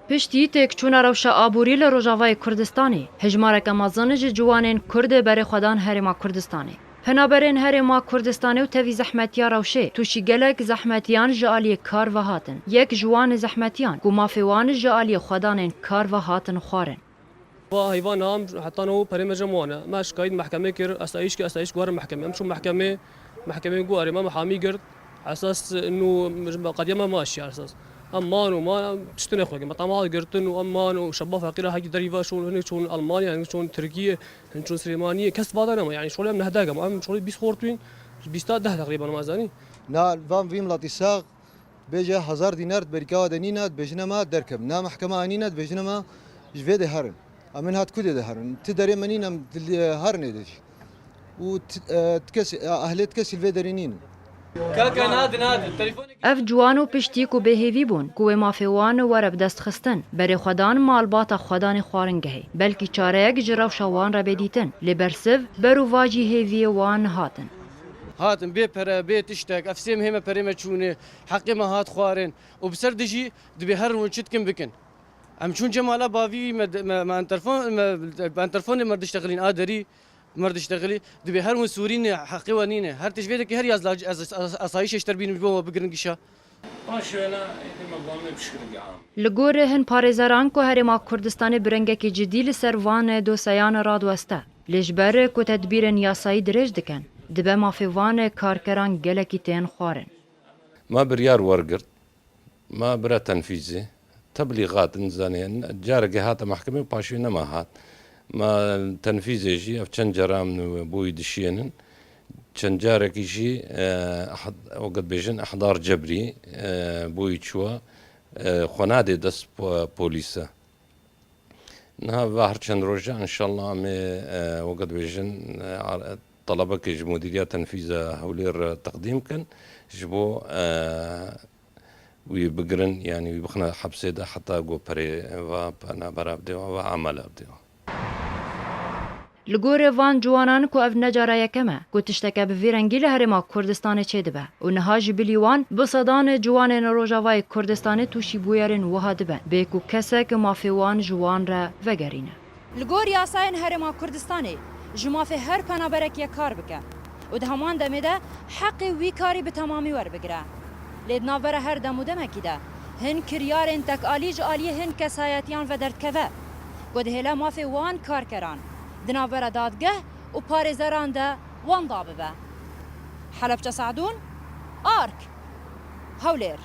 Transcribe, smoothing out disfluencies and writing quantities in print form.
پشتی تکچونا روشا آبوری لروجاوای کردستانی هجمارک امازن جوانین کرد بر خودان هرما کردستانی هنابرین هرما کردستانی و تفی زحمتیا روشه توشی گلک زحمتیان جالی کار و هاتن یک جوان زحمتیان گمافوان جالی خودان کار و هاتن خوارن با حیوان هم حتی نو پریم جمعانه ما شکایت محکمه کر اسایش که اسایش گوار محکمه همشون محکمه گواره ما محامی کرد اساس انه قدیما ماشي على اساس امان وما تشتني خوك ما طماط قرتن وامان وشباب فقيره هاي دريفا شون هنا شون المانيا يعني شون تركيا شون سليمانيه كسب هذا يعني شغل من هداك ما شغل بيس خورتوين بيستاد ده تقريبا ما زاني نا فام فيم لاتيساغ بيجا 1000 دينار بريكا دنينات بجنما دركب نا محكمه انينات بجنما جفيد هرن امن هات كود هرن تدري منين هرن دش وتكس اهلت كس الفيدرينين اف جوانو پشتی کو بهیوی بون کو مافیوان ورب دست خستن بر خودان مالبات خودان خوارنگه بلکی چارهگ جراو شوان را بدیتن لبرسف برو واجی هیوی وان هاتن بي پر بي تشتاق افسيم هما بريمه چونه حقي ما هات خوارن وبسر دجي دبي هر ونشتكم بكن ام چون جمالا باوي ما تلفون مرد اشتغلين ادري مرد اشتغلي دبي هر من سورين حقي ونينه هر تجفيدك هر ياز اسايش اشتربين بو بگرنگشا لگور هن پارێزەران کو هەرێما کوردستانی برنگێکی جدی لەسەر وان دۆسەیان ڕادوەستە لێژبەر کو تەدبیرن یاسایی درێژ دکەن دبە مافێوان کارکەران گەلێکی تێن خوارن ما بريار ورقرت ما برا تنفيذي تبليغات نزانين جارك هات محكمة باشي نما هات ما تنفيذي جي اف چند جرام بوي دشينن چند جارك يجي وقت بيجن احضار جبري بوي چوا خنادي دس بوليسا نها ظهر چند روجا ان شاء الله وقت بيجن طلبك مديرية تنفيذ هولير تقديم كان جبو ويبقرن يعني ويبخنا حبسي ده حتى جو بري وانا برا بدي وعمل بدي لگور وان جوانان کو اف نجاره یکمه کو تشتکه به ویرنگی هرما کردستان چه دبه و نهاج بلیوان بصدان جوان روجاوای کردستان توشی بویرن وهادبه به کو کسک مافیوان جوان را وگرینه لگور یاساین هرما کردستانی جمافه هر پنابرک یک کار بکه و ده همان دمه ده حق وی کاری به تمامی ور بگره لیدنا بره هر دموده مکیده هن کریارن تک آلیج آلیه هن کسایتیان و دردکوه گوده هلا مافه وان کار کران دنابره دادگه و پارێزەران ده وان دابه حلب سعدون آرک هولير